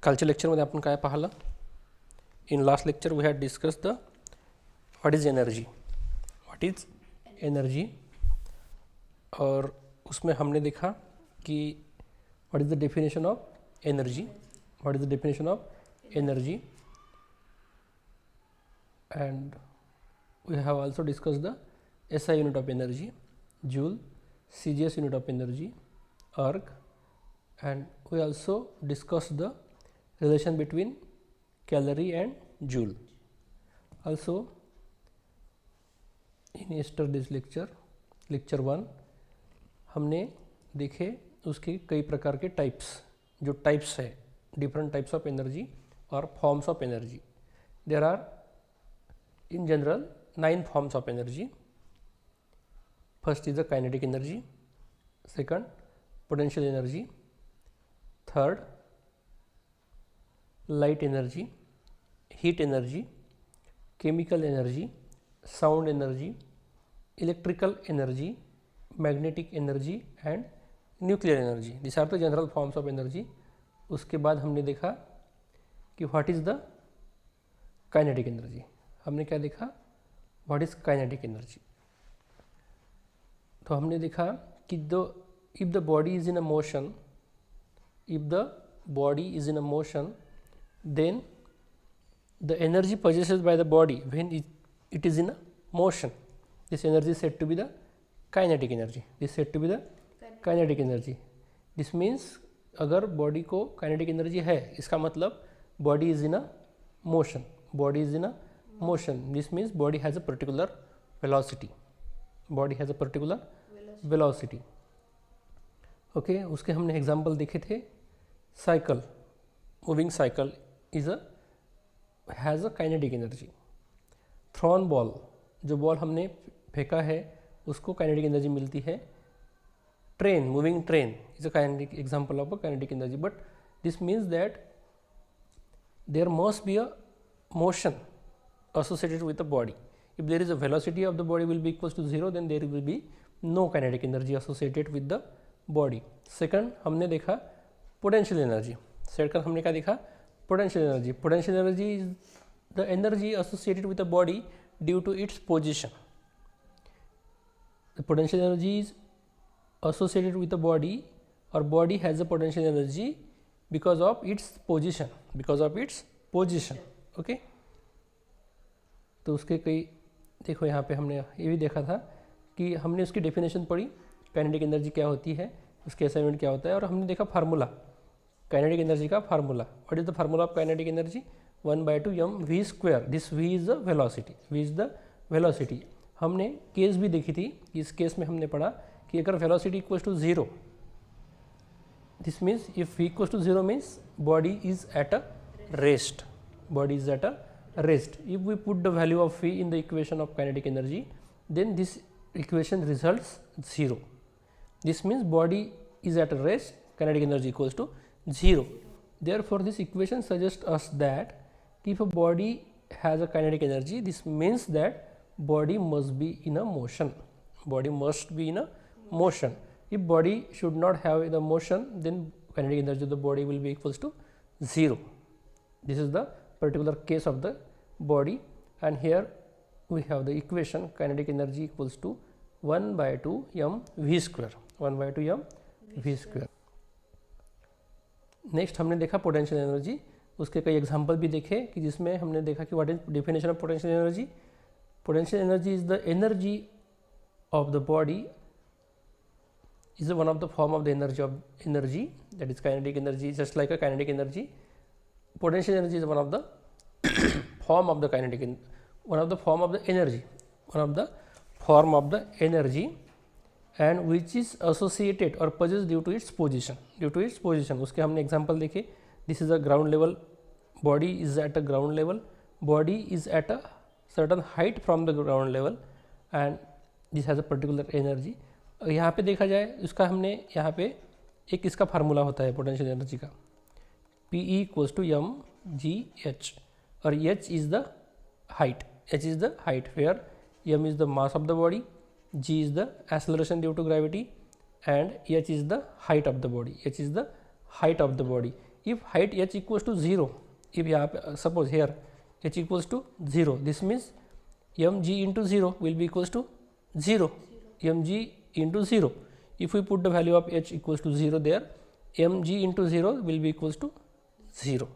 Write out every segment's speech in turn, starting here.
कालच्या लेक्चरमध्ये आपण काय पाहिलं. In last lecture we had discuss the what is energy और उसमें हमने देखा कि what is the definition of energy and we have also discussed the SI unit of energy, joule, CGS unit of energy, erg, and we also discussed the relation between calorie and joule. Also in yesterday's lecture 1 हमने देखे उसके कई प्रकार के types, जो types है, different types of energy और forms of energy. There are in general 9 forms of energy. First is the kinetic energy, second potential energy, third light energy, heat energy, chemical energy, sound energy, electrical energy, magnetic energy and nuclear energy. These are the general forms of energy. उसके बाद हमने देखा कि what is the kinetic energy. हमने क्या देखा, what is kinetic energy. तो हमने देखा कि if the body is in a motion, then the energy possessed by the body when it is in a motion, this energy is said to be the kinetic energy. This means अगर body को kinetic energy है, इसका मतलब body is in a motion. This means body has a particular velocity. Okay, उसके हमने example देखे थे. Cycle, moving cycle has a kinetic energy. Thrown ball, जो बॉल हमने फेंका है उसको काइनेटिक एनर्जी मिलती है. Train, moving train is a kinetic example of a kinetic energy. But this means that there must be a motion associated with the body. If there is a velocity of the body will be equals to 0, then there will be no kinetic energy associated with the body. Second हमने देखा potential energy. Second हमने क्या देखा, potential energy. Potential energy is the energy associated with the body due to its position. The potential energy is associated with the body, or body has a potential energy because of its position. Okay. तो उसके कई देखो, यहाँ पे हमने ये भी देखा था कि हमने उसकी डेफिनेशन पढ़ी, काइनेटिक एनर्जी क्या होती है, उसके असाइनमेंट क्या होता है, और हमने देखा फार्मूला, काइनेटिक एनर्जी का formula. What is the formula of kinetic energy? 1/2 mv². This v is the velocity. हमने केस भी देखी थी. इस केस में हमने पढ़ा कि अगर velocity equals to 0, this means if v equals to 0 means body is at a rest. If we put the value of v in the equation of kinetic energy, then this equation results 0. This means body is at a rest, kinetic energy equals to 0. Therefore, this equation suggests us that if a body has a kinetic energy, this means that body must be in a motion. If body should not have the motion, then kinetic energy of the body will be equals to 0. This is the particular case of the body, and here we have the equation kinetic energy equals to 1/2 mv². Next हमने देखा potential energy. उसके कई example भी देखे कि जिसमें हमने देखा कि what is definition of potential energy. Potential energy is the energy of the body, is one of the form of the energy that is kinetic energy, just like a kinetic energy. Potential energy is one of the form of the energy, and which is associated or possessed due to its position. उसके हमने example देखे. This is a ground level, body is at a ground level, body is at a certain height from the ground level, and this has a particular energy. यहाँ पे देखा जाए, इसका हमने यहाँ पे एक इसका फार्मूला होता है पोटेंशियल एनर्जी का, P equals to mgh, और h is the height, where m is the mass of the body, g is the acceleration due to gravity, and h is the height of the body. if height h equals to 0, if यहाँ पे suppose here h equals to 0, this means mg into 0 will be equals to 0, mg into 0. If we put the value of h equals to 0 there, mg into 0 will be equals to 0.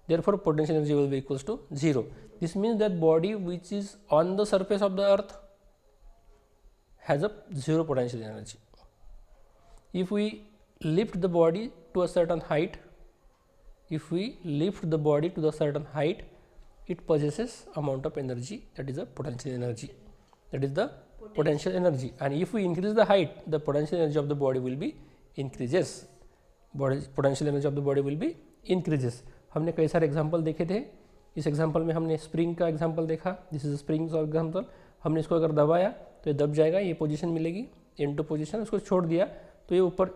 Therefore, potential energy will be equals to 0. This means that body which is on the surface of the earth has a 0 potential energy. If we lift the body to a certain height, if we lift the body to the certain height, it possesses amount of energy, that is a potential energy, that is the potential energy. And if we increase the height, the potential energy of the body will be increases, potential energy of the body will be increases. हमने कई सारे example देखे थे. इस example में हमने spring का example देखा, this is spring of example. हमने इसको अगर दबाया तो ये दब जाएगा, ये पोजीशन मिलेगी N2 पोजीशन. उसको छोड़ दिया तो ये ऊपर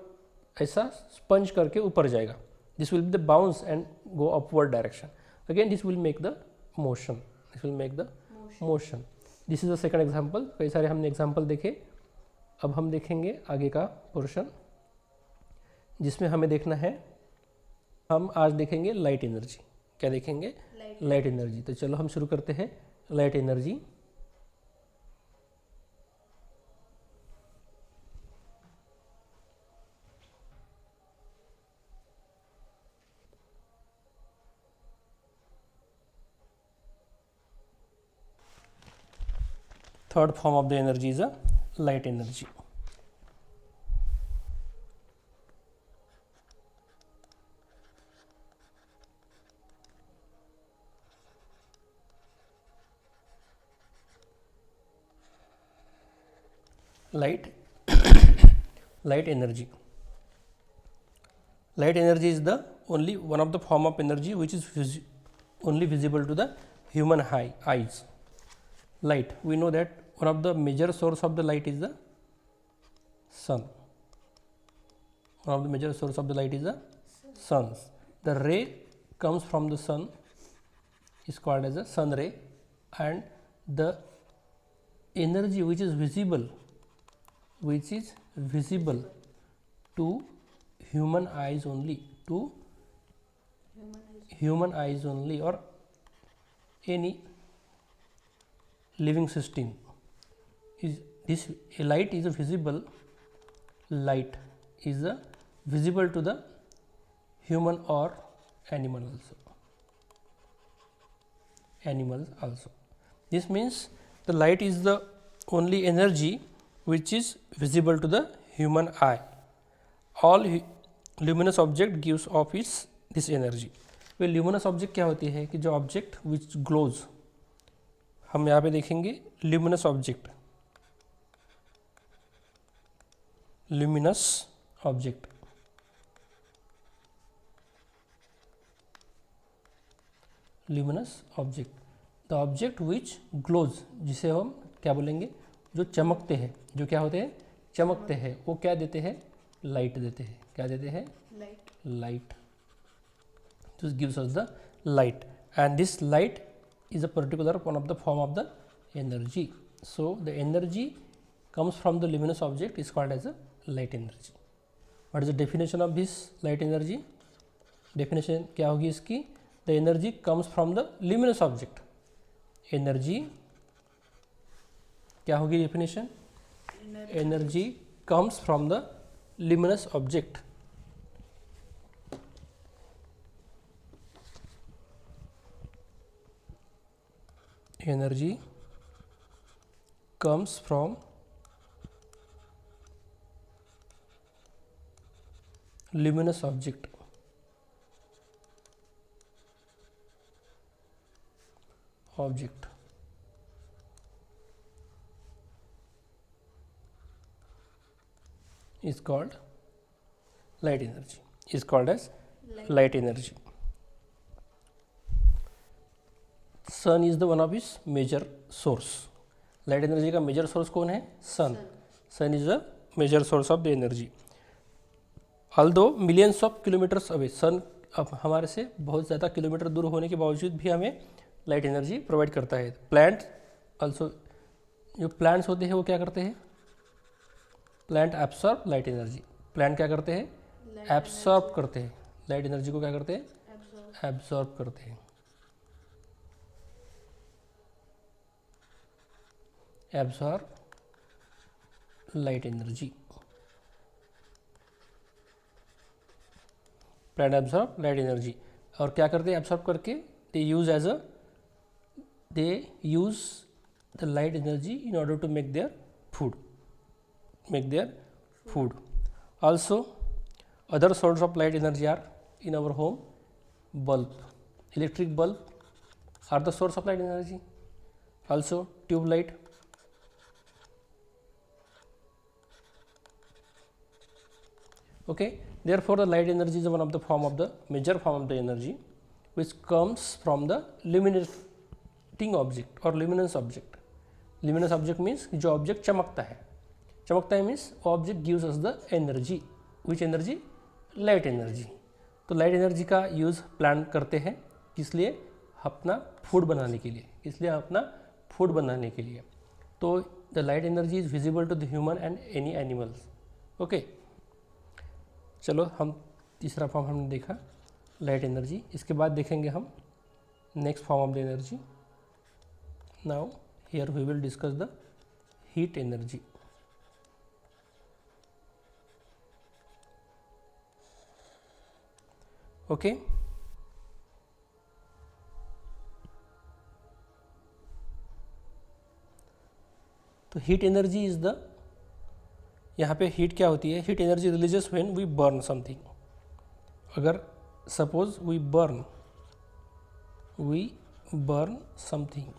ऐसा स्पंज करके ऊपर जाएगा. This will be the bounce and go upward direction. Again this will make the motion, this will make the motion. This is the second example. कई सारे हमने एग्जाम्पल देखे. अब हम देखेंगे आगे का पोर्शन जिसमें हमें देखना है, हम आज देखेंगे लाइट एनर्जी. क्या देखेंगे? Light energy. तो चलो हम शुरू करते हैं. Light energy, third form of the energy is a light energy. Light energy. Light energy is the only one of the form of energy which is only visible to the human eyes. Light, we know that one of the major source of the light is the sun. One of the major source of the light is the sun. The ray comes from the sun is called as a sun ray, and the energy which is visible to human eyes only, to human eyes only, or any living system, is this light is a visible, light is a visible to the human or animals also. This means the light is the only energy which is visible to the human eye. All luminous object gives off this energy. Way luminous object क्या होती है कि जो object which glows, हम यहाँ पे देखेंगे luminous object. Luminous object, luminous object, the object which glows, जिसे हम क्या बोलेंगे, जो चमकते हैं, जो क्या होते हैं, चमकते हैं, वो क्या देते हैं, लाइट देते हैं. क्या देते हैं, light. This gives us the light, and this light is a particular one of the form of the energy. So the energy comes from the luminous object is called as a light energy. What is the definition of this light energy? Definition क्या होगी इसकी? The energy comes from the luminous object. Energy क्या होगी definition? Energy comes from the luminous object. Energy comes from luminous object. Is called light energy, is called as light energy. Sun is the one of its major source. Light energy का major source कौन है? Sun. Sun is the major source of the energy. Although millions of kilometers away, sun अब हमारे से बहुत ज़्यादा kilometre दूर होने के बावजूद भी हमें लाइट एनर्जी प्रोवाइड करता है. प्लांट ऑल्सो, जो प्लांट्स होते हैं वो क्या करते हैं, plant absorb light energy. Plant क्या करते हैं, एब्सॉर्ब करते हैं लाइट एनर्जी को क्या करते हैं, एब्जॉर्ब करते हैं, absorb light energy, plant absorb light energy. और क्या करते हैं एब्जॉर्ब करके, they use the light energy in order to make their food. Also, other source of light energy are in our home, bulb, electric bulb are the source of light energy. Also, tube light. Okay, therefore the light energy is one of the major form of the energy which comes from the illuminating object or luminous object. Luminous object means जो object चमकता है means object gives us the energy, which energy, light energy. तो light energy का use plan करते हैं, किस लिए, अपना फूड बनाने के लिए, तो the light energy is visible to the human and any animals. Okay, चलो हम तीसरा फॉर्म हमने देखा लाइट एनर्जी। इसके बाद देखेंगे हम next form of the energy. Now here we will discuss the heat energy. Okay, तो हीट एनर्जी इज द, यहाँ पे हीट क्या होती है, heat energy releases when we burn something. अगर सपोज वी बर्न समथिंग,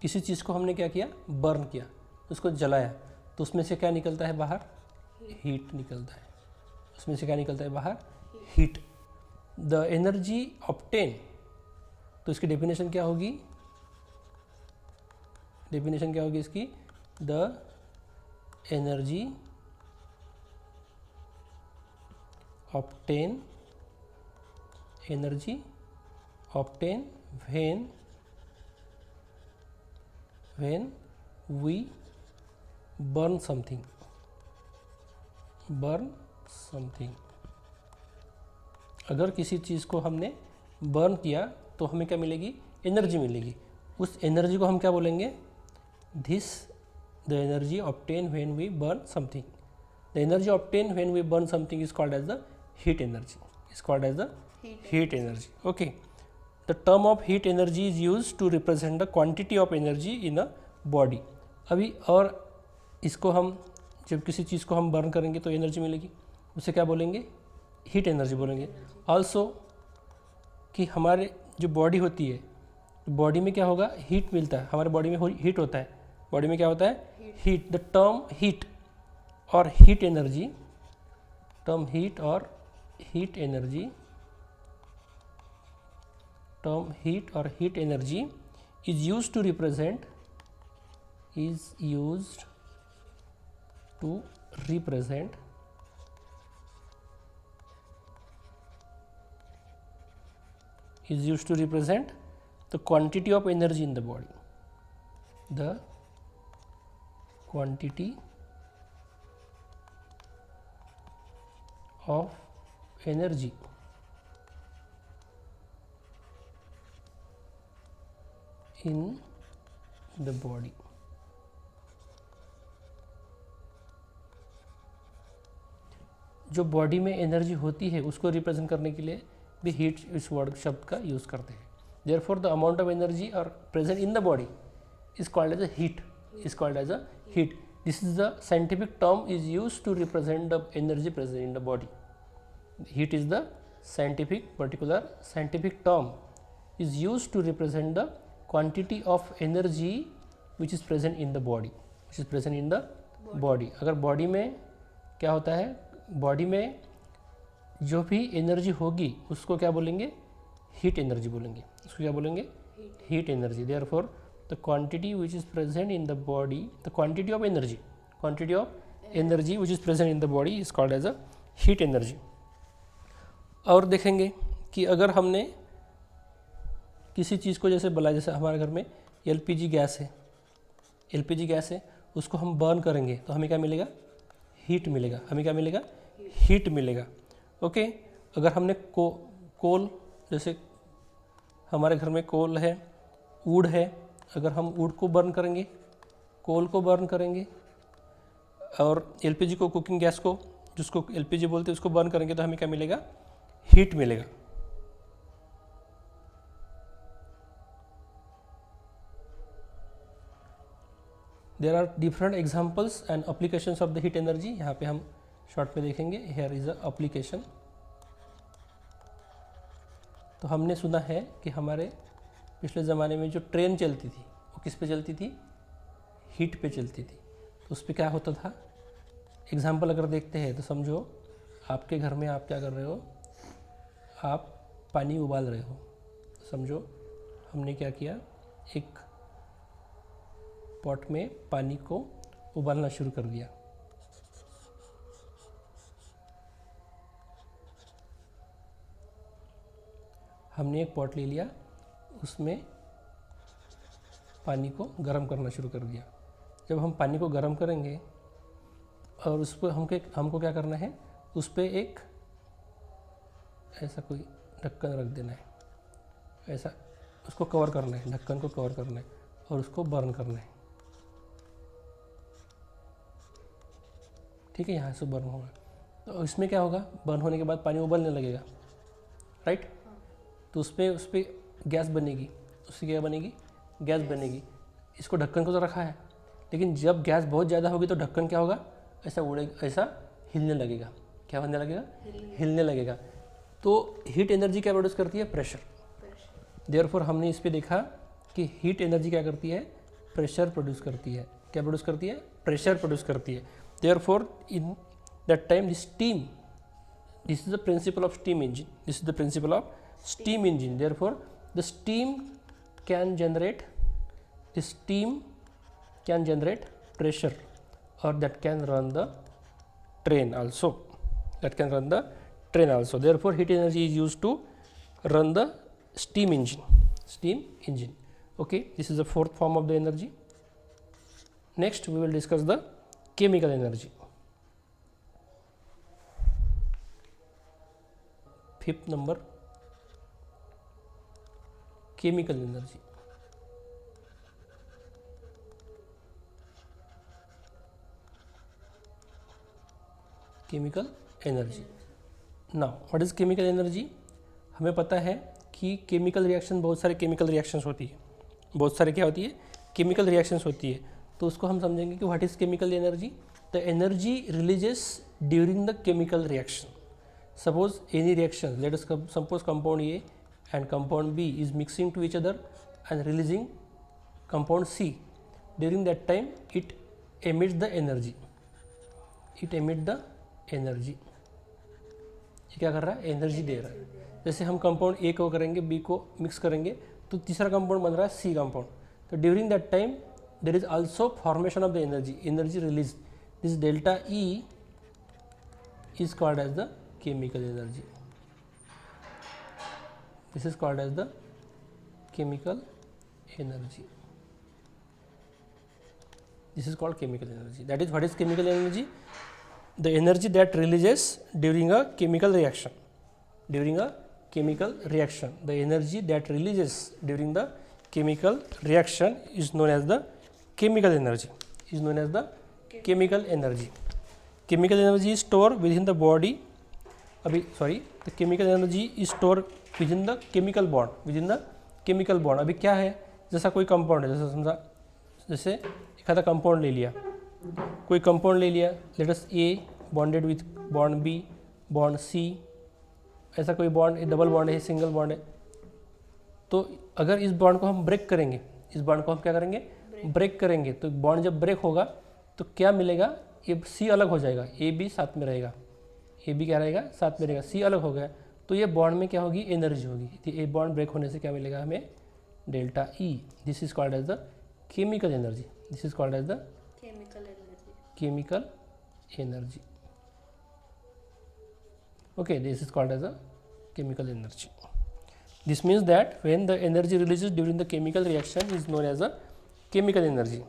किसी चीज़ को हमने क्या किया, बर्न किया, उसको जलाया, तो उसमें से क्या निकलता है बाहर, हीट निकलता है, उसमें से क्या निकलता है बाहर, हीट। द एनर्जी ऑब्टेन, तो इसकी डेफिनेशन क्या होगी, इसकी, the energy obtain when we burn something, अगर किसी चीज़ को हमने बर्न किया तो हमें क्या मिलेगी, एनर्जी मिलेगी। उस एनर्जी को हम क्या बोलेंगे, the energy obtain when we burn something. The energy obtain when we burn something is called as the heat energy, okay. The term of heat energy is use to represent the quantity of energy in a body. अभी और इसको हम, जब किसी चीज़ को हम burn करेंगे तो एनर्जी मिलेगी, उसे क्या बोलेंगे, हीट एनर्जी बोलेंगे। ऑल्सो कि हमारे जो बॉडी होती है, बॉडी में क्या होगा, हीट मिलता है, हमारे बॉडी में हीट होता है, बॉडी में क्या होता है, हीट। द टर्म हीट और heat energy, is used to represent the quantity of energy in the body, the quantity of energy in the body। जो बॉडी में एनर्जी होती है उसको रिप्रेजेंट करने के लिए भी हीट इस वर्ड शब्द का यूज़ करते हैं। Therefore the amount of energy और present in the body is called as a heat, this is the scientific term is use to represent the energy present in the body. Heat is the particular scientific term is used to represent the quantity of energy which is present in the body, अगर body में क्या होता है, body में जो भी energy होगी उसको क्या बोलेंगे, हीट एनर्जी बोलेंगे, heat energy. Therefore the quantity which is present in the body, the quantity of energy which is present in the body is called as a heat energy. और देखेंगे कि अगर हमने किसी चीज़ को जैसे बोला, जैसे हमारे घर में एलपीजी गैस है, उसको हम बर्न करेंगे तो हमें क्या मिलेगा, हीट मिलेगा, हमें क्या मिलेगा, हीट मिलेगा। ओके, अगर हमने कोल, जैसे हमारे घर में कोल है, वुड है, अगर हम वुड को बर्न करेंगे, कोल को बर्न करेंगे और एलपीजी को, कुकिंग गैस को, जिसको एलपीजी बोलते हैं, उसको बर्न करेंगे तो हमें क्या मिलेगा, हीट मिलेगा। There are different examples and applications of the heat energy. यहाँ पे हम शॉर्ट में देखेंगे। Here is a application. तो हमने सुना है कि हमारे पिछले ज़माने में जो ट्रेन चलती थी वो किस पे चलती थी, हीट पे चलती थी। तो उस पर क्या होता था, एग्जाम्पल अगर देखते हैं तो समझो आपके घर में आप क्या कर रहे हो, आप पानी उबाल रहे हो। समझो हमने क्या किया, एक पॉट में पानी को उबालना शुरू कर दिया। हमने एक पॉट ले लिया, उसमें पानी को गर्म करना शुरू कर दिया। जब हम पानी को गर्म करेंगे और उस पर हमको क्या करना है, उस पर एक ऐसा कोई ढक्कन रख देना है, ऐसा उसको कवर करना है, ढक्कन को कवर करना है और उसको बर्न करना है। ठीक है, यहाँ से बर्न होगा। तो इसमें क्या होगा, बर्न होने के बाद पानी उबलने लगेगा, राइट। तो उस पर गैस बनेगी, उससे क्या बनेगी, गैस बनेगी। इसको ढक्कन को तो रखा है, लेकिन जब गैस बहुत ज़्यादा होगी तो ढक्कन क्या होगा, ऐसा उड़ेगा, ऐसा हिलने लगेगा। क्या बनने लगेगा, हिलने लगेगा। तो हीट एनर्जी क्या प्रोड्यूस करती है, प्रेशर। देयरफॉर हमने इस पर देखा कि हीट एनर्जी क्या करती है, प्रेशर प्रोड्यूस करती है। क्या प्रोड्यूस करती है, प्रेशर प्रोड्यूस करती है। Therefore in that time the steam, this is the principle of steam engine, this is the principle of steam engine. Therefore the steam can generate pressure, or that can run the train also, therefore heat energy is used to run the steam engine. Okay, this is the fourth form of the energy. Next we will discuss the chemical energy. Fifth number, chemical energy. Chemical energy, now what is chemical energy. हमें पता है कि chemical reaction, बहुत सारे chemical reactions होती है, बहुत सारे क्या होती है, केमिकल रिएक्शंस होती है। तो उसको हम समझेंगे कि what is chemical energy. The energy releases during the chemical reaction. Suppose any reaction, let us suppose compound A and compound B is mixing to each other and releasing compound C. During that time it emits the energy. ये क्या कर रहा है, energy दे रहा है। जैसे हम compound A को करेंगे, बी को मिक्स करेंगे तो तीसरा कंपाउंड बन रहा है सी कंपाउंड। तो during that time there is also formation of the energy release. This delta E is called as the chemical energy. This is called as the chemical energy. This is called chemical energy. That is, what is chemical energy? The energy that releases during a chemical reaction. During a chemical reaction, the energy that releases during the chemical reaction is known as the chemical energy. Is known as the chemical energy. Chemical energy is stored within the body. The chemical energy is stored within the chemical bond. अभी क्या है, जैसा कोई compound है, जैसे समझा, जैसे एक आधा कंपाउंड ले लिया, कोई कंपाउंड ले लिया, let us A bonded with bond B, bond C, ऐसा कोई बॉन्ड, डबल बॉन्ड है, सिंगल बॉन्ड है। तो अगर इस बॉन्ड को हम ब्रेक करेंगे, इस बॉन्ड को हम क्या करेंगे, ब्रेक करेंगे, तो बॉन्ड जब ब्रेक होगा तो क्या मिलेगा, ये सी अलग हो जाएगा, ए बी साथ में रहेगा, ए बी क्या रहेगा, साथ में रहेगा, सी अलग हो गया। तो ये बॉन्ड में क्या होगी, एनर्जी होगी। तो ये बॉन्ड ब्रेक होने से क्या मिलेगा हमें, delta E. This is called as the chemical energy. This is called as the chemical energy. Okay, this is called as a chemical energy. This means that when the energy releases during the chemical reaction is known as a chemical energy.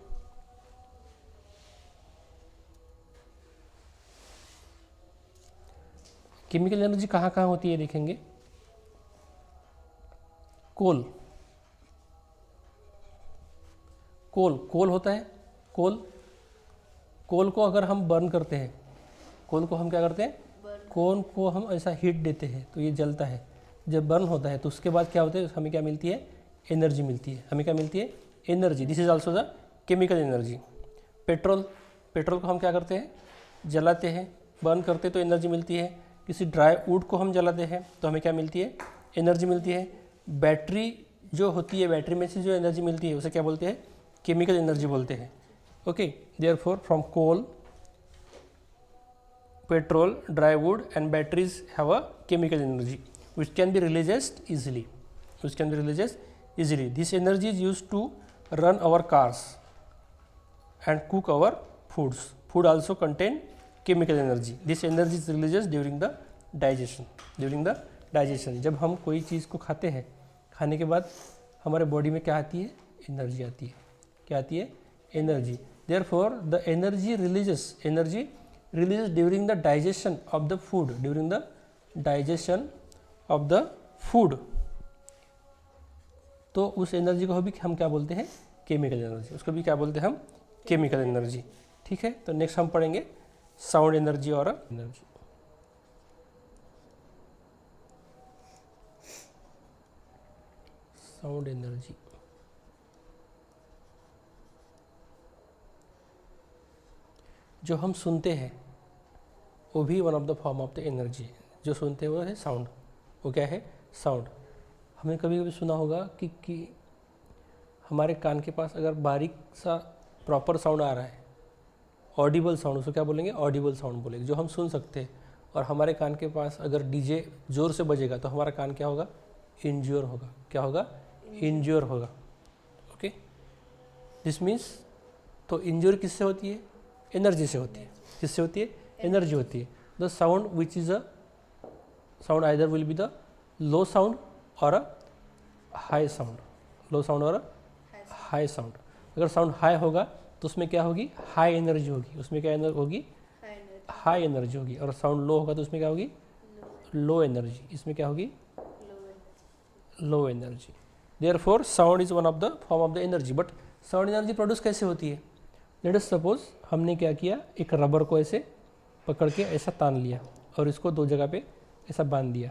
Chemical energy कहाँ कहाँ होती है देखेंगे। कोल, कोल कोल होता है, कोल कोल को अगर हम बर्न करते हैं, कोल को हम क्या करते हैं, कोल को हम ऐसा हीट देते हैं तो ये जलता है। जब बर्न होता है तो उसके बाद क्या होता है, हमें क्या मिलती है, एनर्जी मिलती है। हमें क्या मिलती है, energy. This is also the chemical energy. Petrol, petrol को हम क्या करते हैं, जलाते हैं, बर्न करते तो एनर्जी मिलती है। किसी ड्राई वुड को हम जलाते हैं तो हमें क्या मिलती है, एनर्जी मिलती है। बैटरी जो होती है, बैटरी में से जो एनर्जी मिलती है उसे क्या बोलते हैं, केमिकल एनर्जी बोलते हैं। Okay, therefore from coal, petrol, dry wood and batteries have a chemical energy which can be released easily, This energy is used to run our cars and cook our foods. Food also contain chemical energy. This energy is released during the digestion. जब हम कोई चीज़ को खाते हैं, खाने के बाद हमारे बॉडी में क्या आती है, एनर्जी आती है। क्या आती है, energy. Therefore the energy releases during the digestion of the food, तो उस एनर्जी को भी हम क्या बोलते हैं, केमिकल एनर्जी। उसको भी क्या बोलते हैं हम, केमिकल एनर्जी। ठीक है, तो नेक्स्ट हम पढ़ेंगे साउंड एनर्जी और एनर्जी। साउंड एनर्जी, जो हम सुनते हैं वो भी one of the form of the energy है। जो सुनते हैं वो है साउंड। वो क्या है, साउंड। हमने कभी कभी सुना होगा कि हमारे कान के पास अगर बारीक सा प्रॉपर साउंड आ रहा है, ऑडिबल साउंड, उसको क्या बोलेंगे, ऑडिबल साउंड बोलेंगे, जो हम सुन सकते हैं। और हमारे कान के पास अगर डीजे जोर से बजेगा तो हमारा कान क्या होगा, इंज्योर होगा। क्या होगा, इंज्योर होगा। ओके, दिस मीन्स, तो इंज्योर किससे होती है, एनर्जी से होती है। किससे होती है, एनर्जी होती है। The sound which is a sound either will be the low sound और a high sound, low sound और हाई साउंड। अगर साउंड हाई होगा तो उसमें क्या होगी, हाई एनर्जी होगी। उसमें क्या होगी, हाई एनर्जी होगी। और साउंड लो होगा तो उसमें क्या होगी, लो एनर्जी। इसमें क्या होगी, low energy. Therefore sound is one of the form of the energy. But sound energy produce कैसे होती है, लेट अस सपोज हमने क्या किया, एक रबर को ऐसे पकड़ के ऐसा तान लिया और इसको दो जगह पे ऐसा बांध दिया,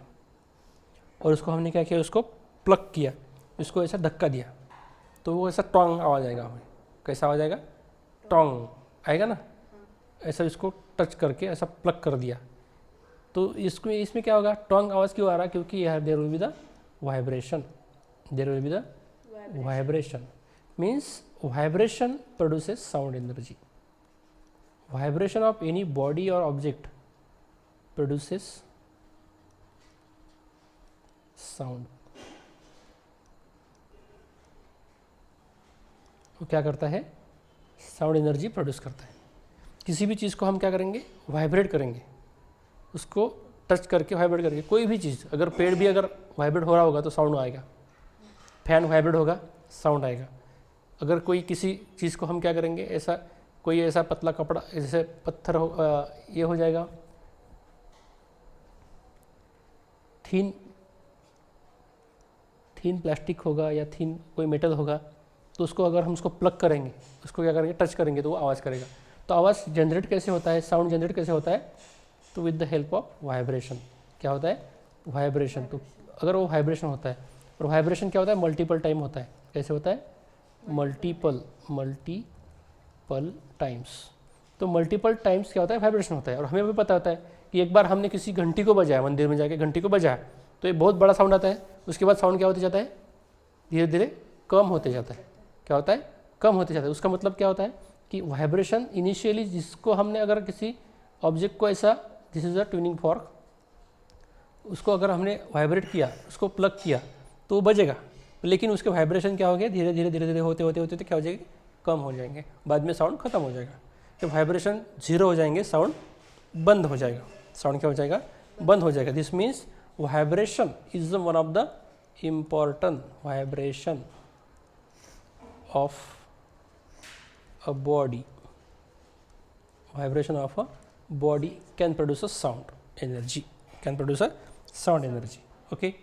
और उसको हमने क्या किया, उसको प्लग किया, इसको ऐसा धक्का दिया, तो वो ऐसा टोंग आवाज़ आएगा। हमें कैसा आवाज़ आएगा, टोंग आएगा ना। ऐसा इसको टच करके ऐसा प्लग कर दिया तो इसमें क्या होगा, टोंग आवाज़ क्यों आ रहा है, क्योंकि यहाँ there will be the vibration. There will be the vibration means vibration produces sound energy. Vibration of any body or object produces sound. वो क्या करता है, साउंड एनर्जी प्रोड्यूस करता है। किसी भी चीज़ को हम क्या करेंगे, वाइब्रेट करेंगे, उसको टच करके वाइब्रेट करके। कोई भी चीज़, अगर पेड़ भी अगर वाइब्रेट हो रहा होगा तो साउंड आएगा। फैन वाइब्रेट होगा, साउंड आएगा। अगर कोई किसी चीज़ को हम क्या करेंगे, ऐसा कोई ऐसा पतला कपड़ा, जैसे पत्थर हो, ये हो जाएगा थीन प्लास्टिक होगा या थीन कोई मेटल होगा, तो उसको अगर हम उसको प्लग करेंगे, उसको क्या करेंगे, टच करेंगे तो वो आवाज़ करेगा। तो आवाज़ जनरेट कैसे होता है, साउंड जनरेट कैसे होता है, तो with the help of vibration. क्या होता है, वाइब्रेशन। तो अगर वो वाइब्रेशन होता है, और वाइब्रेशन क्या होता है, मल्टीपल टाइम होता है। कैसे होता है, मल्टीपल टाइम्स। तो मल्टीपल टाइम्स क्या होता है, वाइब्रेशन होता है। और हमें भी पता होता है कि एक बार हमने किसी घंटी को बजाया, मंदिर में जाके घंटी को बजाया, तो ये बहुत बड़ा साउंड आता है। उसके बाद साउंड क्या होते जाता है, धीरे धीरे कम होते जाता है। क्या होता है, कम होते जाता है। उसका मतलब क्या होता है कि वाइब्रेशन इनिशियली, जिसको हमने अगर किसी ऑब्जेक्ट को ऐसा, this is a tuning fork, उसको अगर हमने वाइब्रेट किया, उसको प्लग किया तो वो बजेगा, लेकिन उसके वाइब्रेशन क्या हो गया, धीरे धीरे होते होते क्या हो जाएगी, कम हो जाएंगे। बाद में साउंड खत्म हो जाएगा। जब वाइब्रेशन जीरो हो जाएंगे, साउंड बंद हो जाएगा। साउंड क्या हो जाएगा, बंद हो जाएगा। This means vibration is one of the important vibration of a body. Vibration of a body can produce a sound energy, can produce a sound energy. Okay.